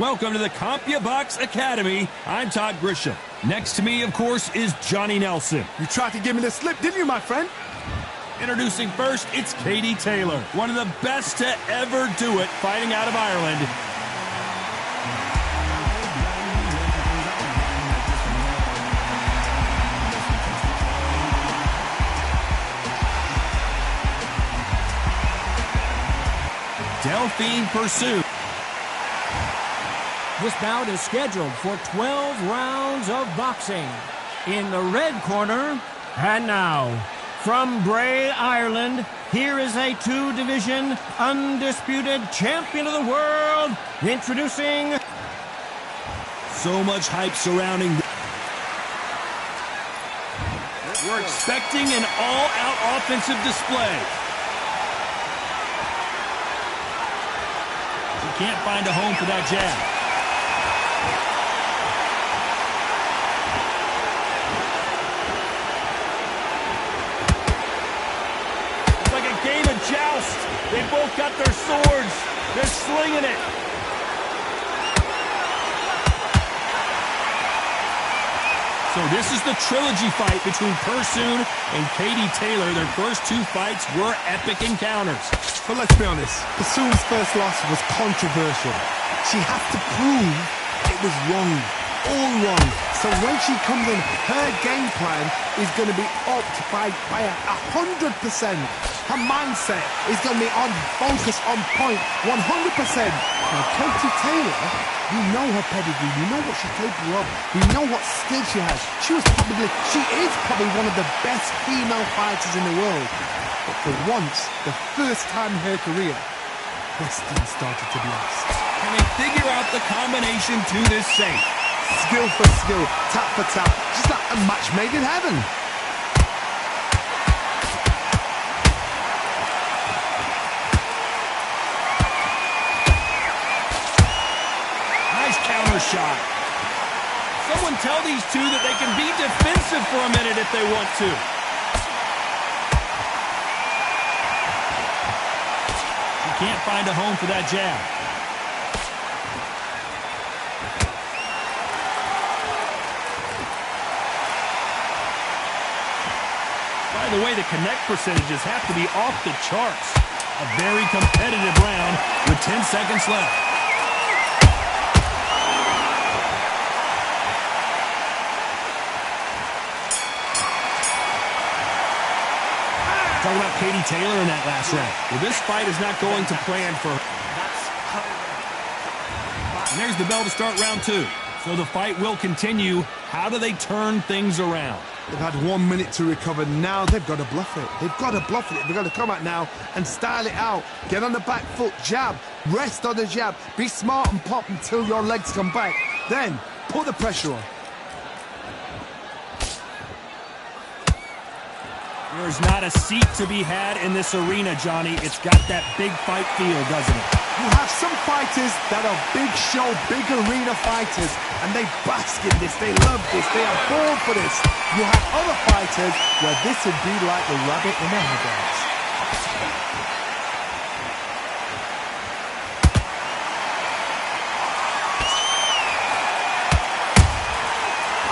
Welcome to the CompuBox Academy. I'm Todd Grisham. Next to me, of course, is Johnny Nelson. You tried to give me the slip, didn't you, my friend? Introducing first, it's Katie Taylor, one of the best to ever do it, fighting out of Ireland. Delphine Pursuit. This bout is scheduled for 12 rounds of boxing. In the red corner, and now, from Bray, Ireland, here is a two-division, undisputed champion of the world, introducing... So much hype surrounding... We're expecting an all-out offensive display. She can't find a home for that jab. Joust. They both got their swords. They're slinging it. So this is the trilogy fight between Pursuit and Katie Taylor. Their first two fights were epic encounters. But let's be honest, Pursuit's first loss was controversial. She has to prove it was wrong. All wrong. So when she comes in, her game plan is going to be upped by 100%. Her mindset is going to be on focus, on point, 100%. Now, Katie Taylor, we know her pedigree, we know what she's capable of, we know what skill she has. She is probably one of the best female fighters in the world. But for once, the first time in her career, destiny started to be asked. Can they figure out the combination to this safe? Skill for skill, tap for tap, just like a match made in heaven. Nice counter shot. Someone tell these two that they can be defensive for a minute if they want to. You can't find a home for that jab. By the way, the connect percentages have to be off the charts. A very competitive round with 10 seconds left. Talk about Katie Taylor in that last round. Well, this fight is not going to plan for her. And there's the bell to start round two. So the fight will continue. How do they turn things around? They've had 1 minute to recover. Now they've got to bluff it. They've got to bluff it. They've got to come out now and style it out. Get on the back foot, jab, rest on the jab. Be smart and pop until your legs come back. Then put the pressure on. There's not a seat to be had in this arena, Johnny. It's got that big fight feel, doesn't it? You have some fighters that are big show, big arena fighters, and they bask in this, they love this, they are born for this. You have other fighters where this would be like the rabbit in the headlights.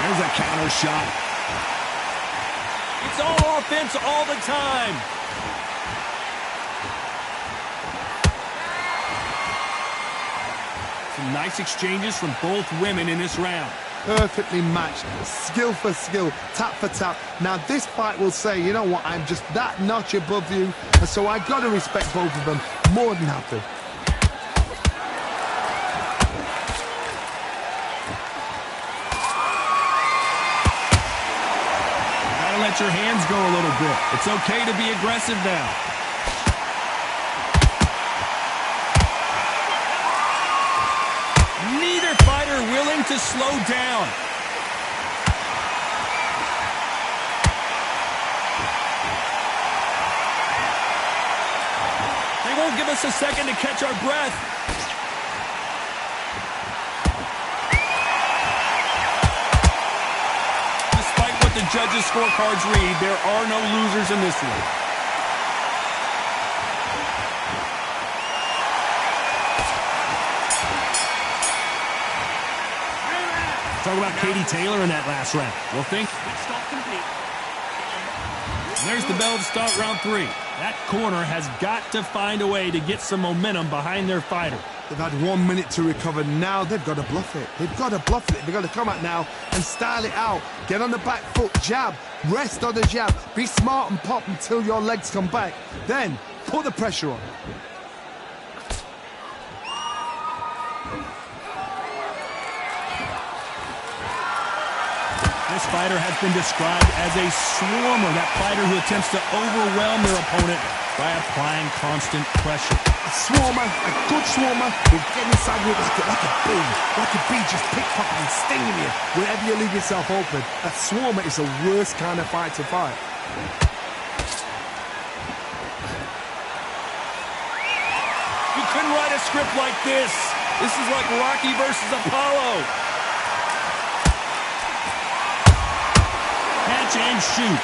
There's a counter shot. It's all offense all the time. Some nice exchanges from both women in this round. Perfectly matched, skill for skill, tap for tap. Now this fight will say, you know what, I'm just that notch above you, and so I got to respect both of them more than happy. Let your hands go a little bit. It's okay to be aggressive now. Neither fighter willing to slow down. They won't give us a second to catch our breath. The judges' scorecards read, there are no losers in this one. Talk about Katie Taylor in that last round. We'll think. There's the bell to start round 3. That corner has got to find a way to get some momentum behind their fighter. They've had 1 minute to recover. Now they've got to bluff it. They've got to bluff it. They've got to come out now and style it out. Get on the back foot, jab, rest on the jab. Be smart and pop until your legs come back. Then put the pressure on. This fighter has been described as a swarmer, that fighter who attempts to overwhelm their opponent by applying constant pressure. A swarmer, a good swarmer, will get inside you like a bee just pickpocketing, stinging you whenever you leave yourself open. A swarmer is the worst kind of fight to fight. You couldn't write a script like this. This is like Rocky versus Apollo. Catch and shoot.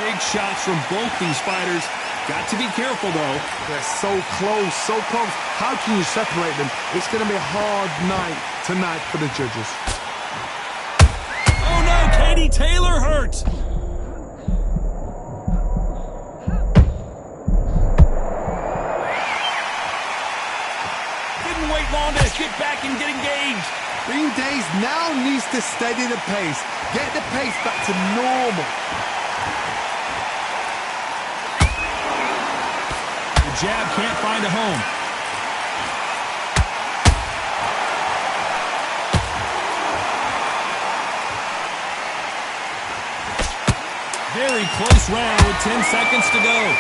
Big shots from both these fighters. Got to be careful, though. They're so close, so close. How can you separate them? It's going to be a hard night tonight for the judges. Oh, no, Katie Taylor hurt. Didn't wait long to get back and get engaged. Bean Days now needs to steady the pace. Get the pace back to normal. The jab can't find a home. Very close round with 10 seconds to go.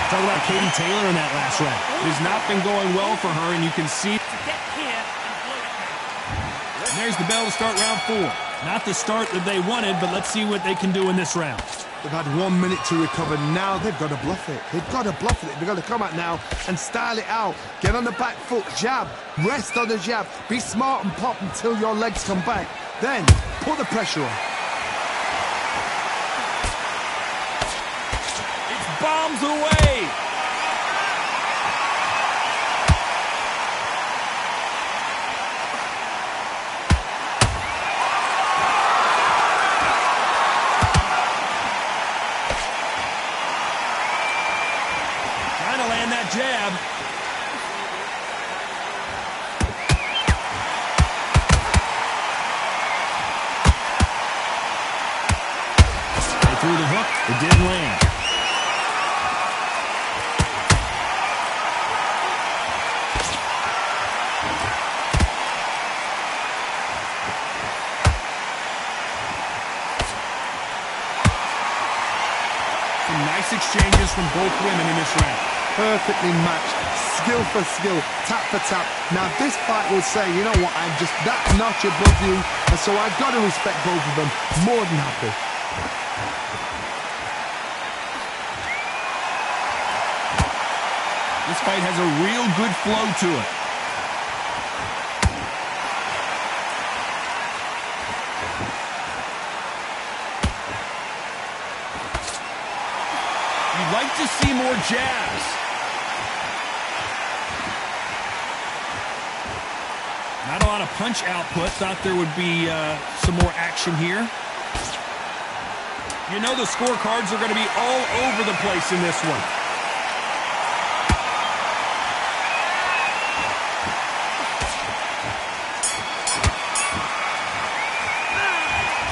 Talk about Katie Taylor in that last round. It has not been going well for her, and you can see. And there's the bell to start round 4. Not the start that they wanted, but let's see what they can do in this round. They've had 1 minute to recover. Now they've got to bluff it. They've got to bluff it. They've got to come out now and style it out. Get on the back foot, jab, rest on the jab. Be smart and pop until your legs come back. Then put the pressure on. It's bombs away. Jab. They threw the hook. It didn't land. Some nice exchanges from both women in this round. Perfectly matched, skill for skill, tap for tap. Now this fight will say, you know what, I'm just that notch above you, and so I've got to respect both of them. More than happy. This fight has a real good flow to it. You'd like to see more jabs. Not a lot of punch output. Thought there would be some more action here. You know the scorecards are going to be all over the place in this one.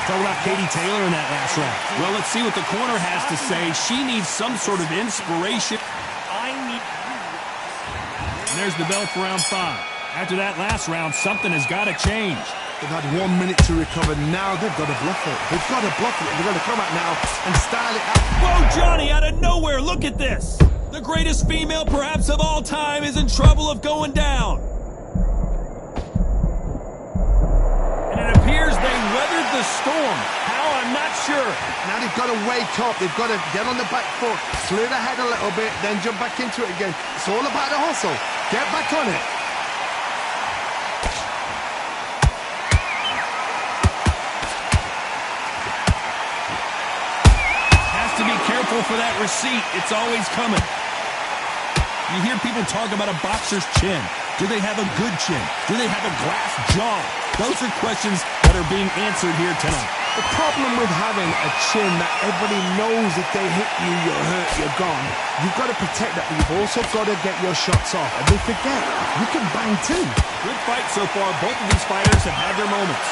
Talk about Katie Taylor in that last round. Well, let's see what the corner has to say. She needs some sort of inspiration. And there's the bell for round 5. After that last round, something has got to change. They've had 1 minute to recover. Now they've got to bluff it. They've got to bluff it. They've got to come out now and style it out. Whoa, Johnny, out of nowhere, look at this. The greatest female perhaps of all time is in trouble of going down. And it appears they weathered the storm. How, I'm not sure. Now they've got to wake up. They've got to get on the back foot, clear the head a little bit, then jump back into it again. It's all about the hustle. Get back on it. careful for that receipt. It's always coming. You hear people talk about a boxer's chin. Do they have a good chin? Do they have a glass jaw? Those are questions that are being answered here tonight. The problem with having a chin that everybody knows if they hit you, you're hurt, you're gone. You've got to protect that, but you've also got to get your shots off. And they forget, you can bang too. Good fight so far. Both of these fighters have had their moments.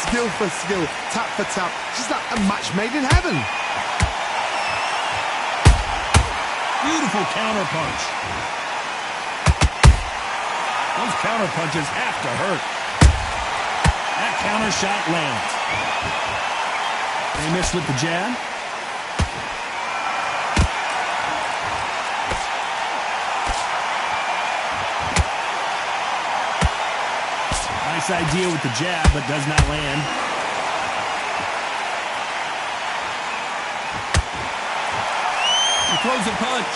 Skill for skill, tap for tap. Just like a match made in heaven. Beautiful counter punch. Those counter punches have to hurt. That counter shot lands. They missed with the jab. Nice idea with the jab, but does not land. He throws a punch.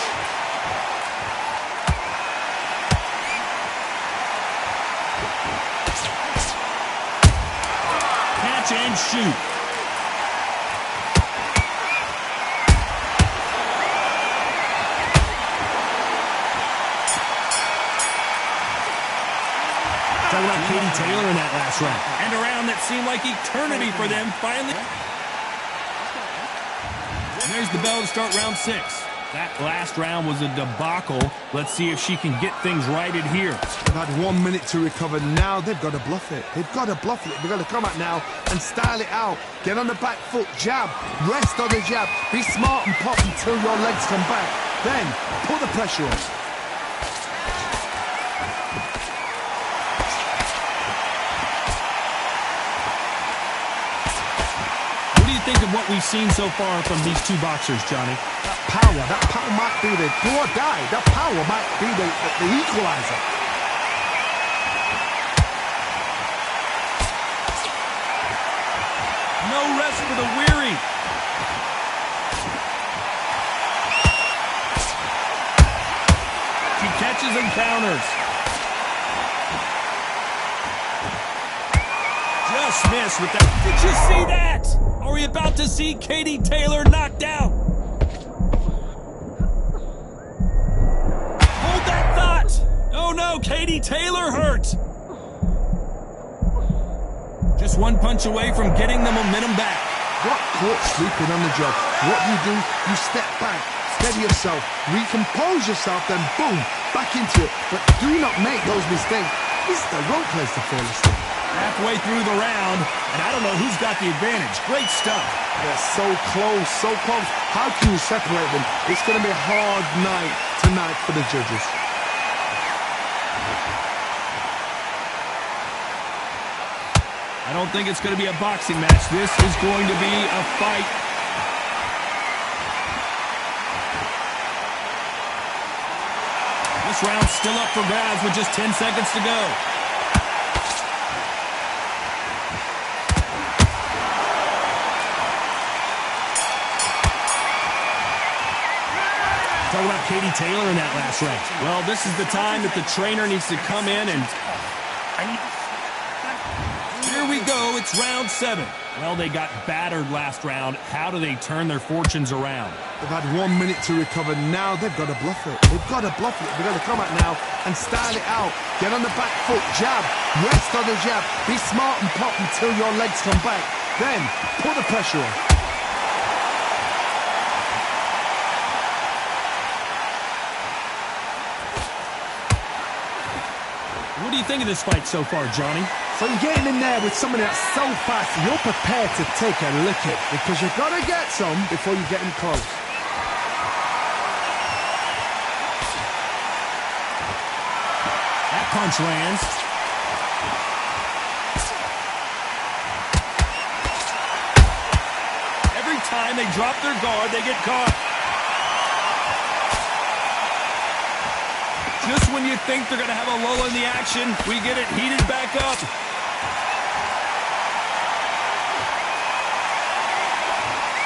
Catch and shoot. Talking about Katie Taylor in that last round. And a round that seemed like eternity for them finally. And there's the bell to start round 6. That last round was a debacle. Let's see if she can get things righted here. They've had 1 minute to recover. Now they've got to bluff it. They've got to bluff it. They've got to come out now and style it out. Get on the back foot, jab, rest on the jab. Be smart and pop until your legs come back. Then put the pressure on. Think of what we've seen so far from these two boxers, Johnny. That power might be the do or die. That power might be the equalizer. No rest for the weary. She catches and counters. Just missed with that. Did you see that? Are we about to see Katie Taylor knocked out? Hold that thought! Oh no, Katie Taylor hurt! Just one punch away from getting the momentum back. Got caught sleeping on the job. What do? You step back, steady yourself, recompose yourself, then boom, back into it. But do not make those mistakes. This is the wrong place to fall asleep. Halfway through the round, and I don't know who's got the advantage. Great stuff. They're so close, so close. How can you separate them? It's going to be a hard night tonight for the judges. I don't think it's going to be a boxing match. This is going to be a fight. This round's still up for grabs with just 10 seconds to go. Talk about Katie Taylor in that last round. Well, this is the time that the trainer needs to come in and... Here we go. It's round 7. Well, they got battered last round. How do they turn their fortunes around? They've had 1 minute to recover. Now they've got to bluff it. They've got to bluff it. They've got to come out now and style it out. Get on the back foot, jab, rest on the jab. Be smart and pop until your legs come back. Then put the pressure on. What do you think of this fight so far, Johnny? So you're getting in there with somebody that's so fast, you're prepared to take a licking because you've got to get some before you get in close. That punch lands. Every time they drop their guard, they get caught. Just when you think they're going to have a lull in the action, we get it heated back up.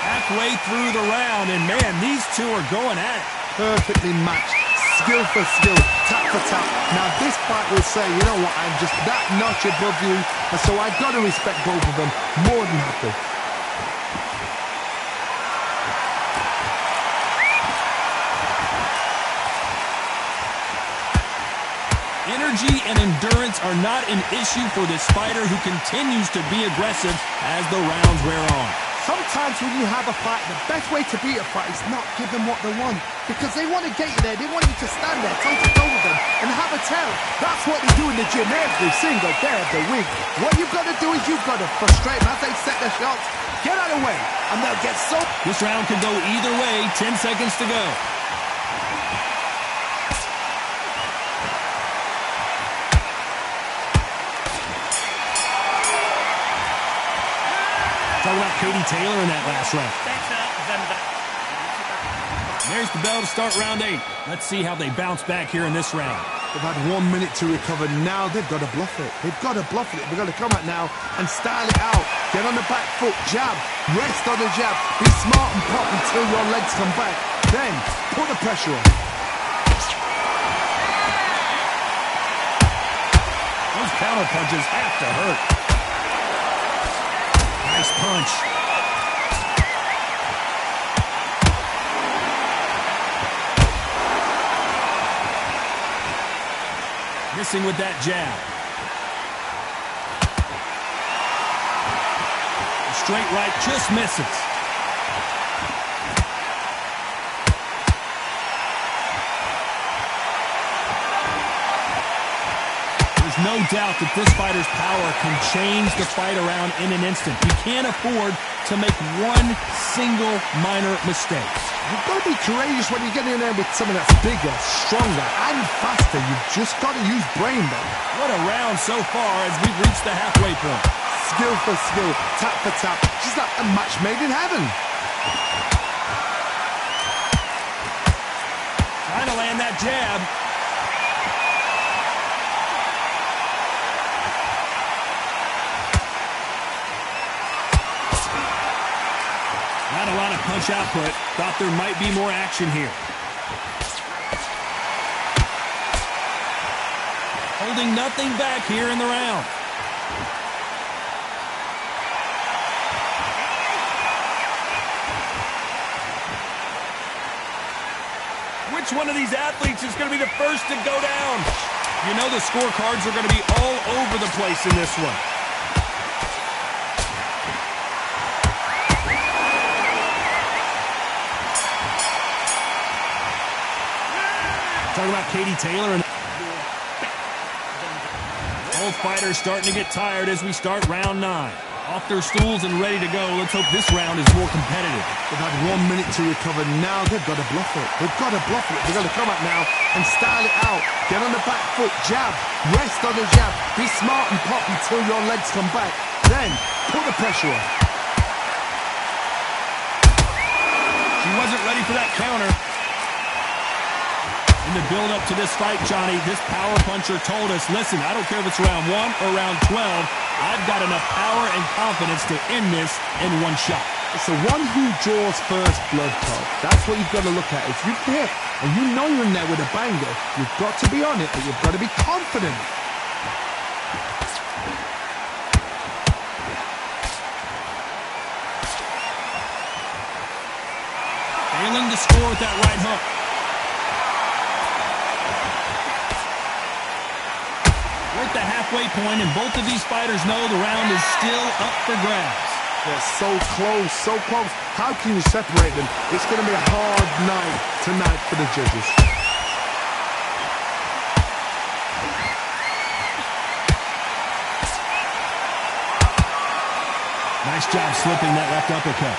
Halfway through the round, and man, these two are going at it. Perfectly matched, skill for skill, tap for tap. Now this fight will say, you know what, I'm just that notch above you, and so I've got to respect both of them more than happy. Energy and endurance are not an issue for this fighter who continues to be aggressive as the rounds wear on. Sometimes when you have a fight, the best way to beat a fight is not give them what they want. Because they want to get you there. They want you to stand there, toe-to-toe with them, and have a tell. That's what they do in the gym every single day of the week. What you've got to do is you've got to frustrate them as they set their shots. Get out of the way, and they'll get so... This round could go either way. 10 seconds to go. Talk about Katie Taylor in that last round. There's the bell to start round 8. Let's see how they bounce back here in this round. They've had 1 minute to recover. Now they've got to bluff it. They've got to bluff it. They've got to come out now and style it out. Get on the back foot, jab, rest on the jab. Be smart and pop until your legs come back. Then put the pressure on. Those counter punches have to hurt. Nice punch. Missing with that jab. The straight right just misses. There's no doubt that this fighter's power can change the fight around in an instant. You can't afford to make one single minor mistake. You've got to be courageous when you get in there with someone that's bigger, stronger, and faster. You've just got to use brain, though. What a round so far as we've reached the halfway point. Skill for skill, tap for tap. She's like a match made in heaven. Trying to land that jab. Not a lot of punch output. Thought there might be more action here. Holding nothing back here in the round. Which one of these athletes is going to be the first to go down? You know the scorecards are going to be all over the place in this one. Talking about Katie Taylor. Both fighters starting to get tired as we start round 9. Off their stools and ready to go. Let's hope this round is more competitive. They've had 1 minute to recover. Now they've got to bluff it. They've got to bluff it. They've got to come out now and style it out. Get on the back foot, jab, rest on the jab. Be smart and pop until your legs come back. Then put the pressure on. She wasn't ready for that counter. In the build-up to this fight, Johnny, this power puncher told us, listen, I don't care if it's round 1 or round 12, I've got enough power and confidence to end this in one shot. It's the one who draws first blood, Todd. That's what you've got to look at. If you hit and you know you're in there with a banger, you've got to be on it, but you've got to be confident. Failing to score with that right hook. We're at the halfway point, and both of these fighters know the round is still up for grabs. They're so close, so close. How can you separate them? It's going to be a hard night tonight for the judges. Nice job slipping that left uppercut.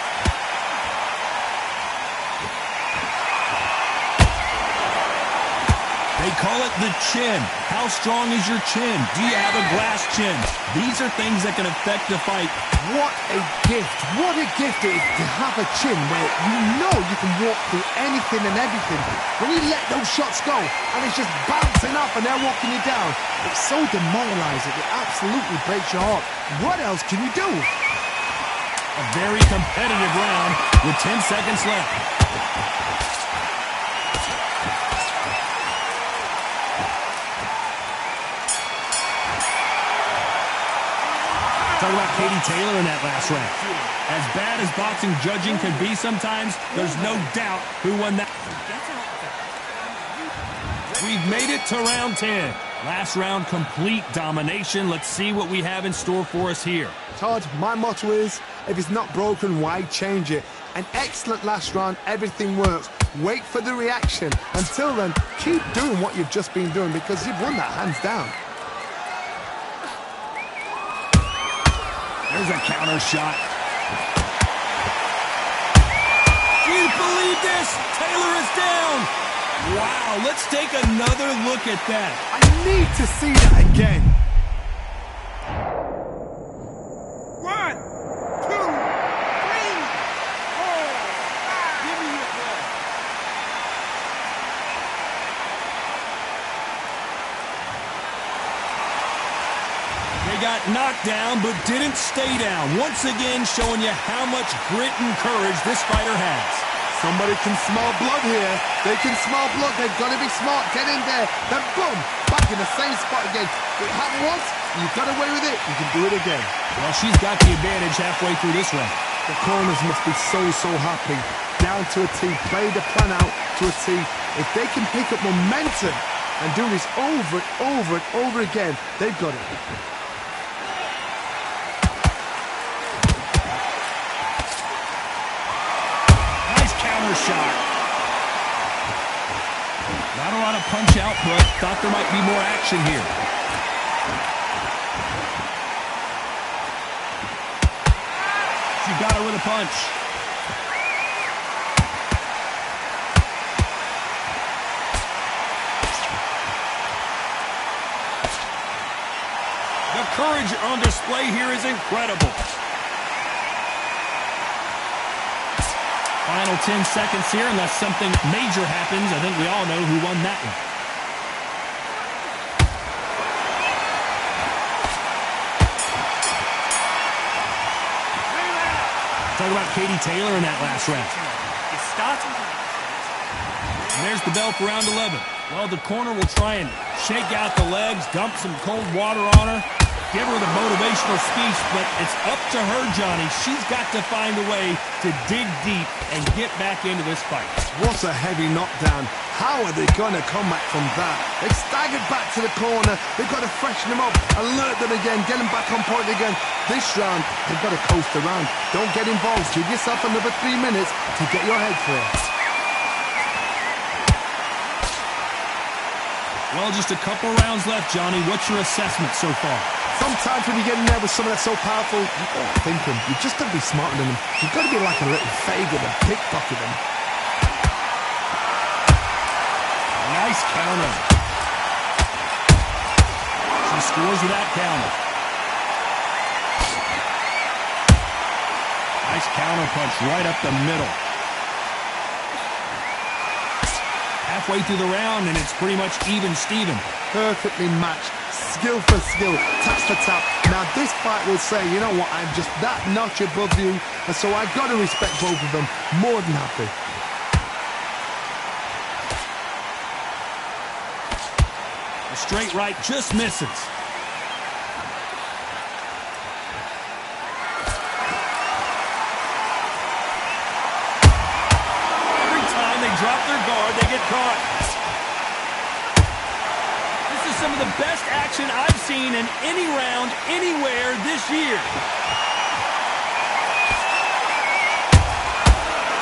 They call it the chin. How strong is your chin? Do you have a glass chin? These are things that can affect the fight. What a gift. What a gift it is to have a chin where you know you can walk through anything and everything. When you let those shots go and it's just bouncing up and they're walking you down, it's so demoralizing. It absolutely breaks your heart. What else can you do? A very competitive round with 10 seconds left. Talk about Katie Taylor in that last round. As bad as boxing judging can be sometimes, there's no doubt who won that. We've made it to round 10. Last round, complete domination. Let's see what we have in store for us here. Todd, my motto is, if it's not broken, why change it? An excellent last round, everything works. Wait for the reaction. Until then, keep doing what you've just been doing because you've won that hands down. There's a counter shot. Do you believe this? Taylor is down. Wow, let's take another look at that. I need to see that again. 1, 2, 3, 4. Give me your ball. They got knocked down, but didn't stay down. Once again, showing you how much grit and courage this fighter has. Somebody can smell blood here. They can smell blood. They've got to be smart. Get in there. Then boom, back in the same spot again. It happened once. You got away with it. You can do it again. Well, she's got the advantage halfway through this round. The corners must be so happy. Down to a T. Play the plan out to a T. If they can pick up momentum and do this over and over and over again, they've got it. Shot. Not a lot of punch output. Thought there might be more action here. She got her with a punch. The courage on display here is incredible. Final 10 seconds here, unless something major happens. I think we all know who won that one. Talk about Katie Taylor in that last round. It's starting. And there's the bell for round 11. Well, the corner will try and shake out the legs, dump some cold water on her, give her the motivational speech, but it's up to her, Johnny. She's got to find a way to dig deep and get back into this fight. What a heavy knockdown. How are they going to come back from that? They staggered back to the corner. They've got to freshen them up, alert them again, get them back on point again. This round, they've got to coast around. Don't get involved. Give yourself another 3 minutes to get your head clear. Well, just a couple rounds left, Johnny. What's your assessment so far? Sometimes when you get in there with someone that's so powerful, you've got to think them. You've just got to be smarter than them. You've got to be like a little faggot and pickpocket them. Nice counter. She scores with that counter. Nice counter punch right up the middle. Halfway through the round, and it's pretty much even Steven. Perfectly matched. Skill for skill. Tap for tap. Now this fight will say, you know what, I'm just that notch above you, and so I've got to respect both of them. More than happy. A straight right just misses. Every time they drop their guard, they get caught. This is some of the best action I've seen in any round, anywhere this year.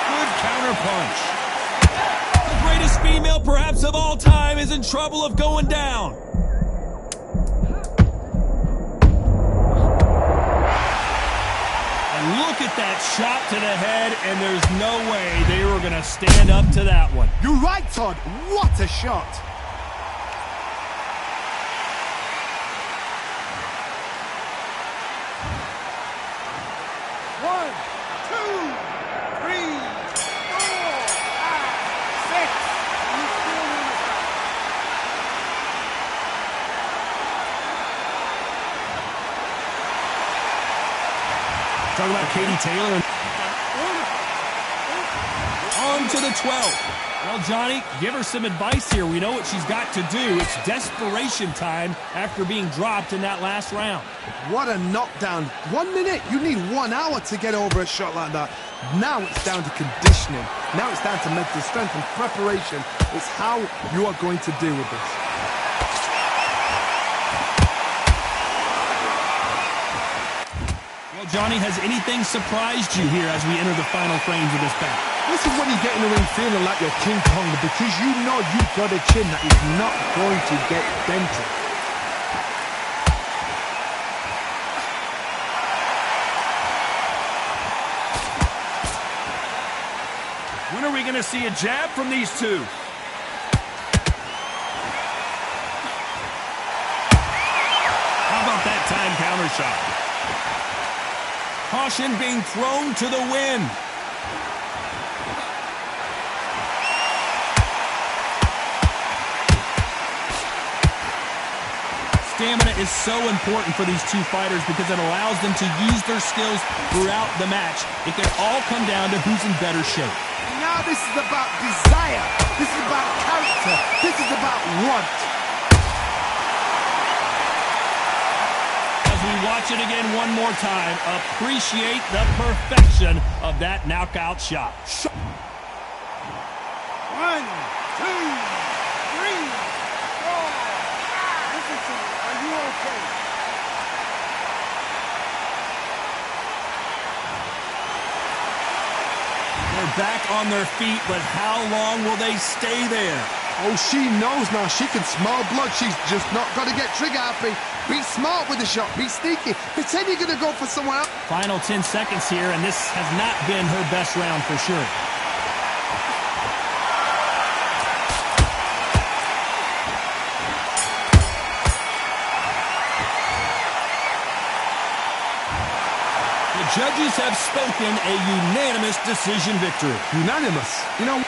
Good counter punch. The greatest female perhaps of all time is in trouble of going down. And look at that shot to the head, and there's no way they were going to stand up to that one. You're right, Todd. What a shot. Talk about Katie Taylor. On to the 12th. Well, Johnny, give her some advice here. We know what she's got to do. It's desperation time after being dropped in that last round. What a knockdown. 1 minute. You need 1 hour to get over a shot like that. Now it's down to conditioning. Now it's down to mental strength and preparation. It's how you are going to deal with this. Well, Johnny, has anything surprised you here as we enter the final frames of this bout? This is when you get in the ring feeling like you're King Kong because you know you've got a chin that is not going to get dented. When are we going to see a jab from these two? How about that time counter shot? Caution being thrown to the wind. Stamina is so important for these two fighters because it allows them to use their skills throughout the match. It can all come down to who's in better shape. Now this is about desire. This is about character. This is about want. As we watch it again one more time, appreciate the perfection of that knockout shot. 1, 2, 3, 4. Listen to me. Are you okay? They're back on their feet, but how long will they stay there? Oh, she knows now. She can smell blood. She's just not got to get trigger happy. Be smart with the shot. Be sneaky. Pretend you're going to go for someone else. Final 10 seconds here, and this has not been her best round for sure. The judges have spoken, a unanimous decision victory. Unanimous. You know...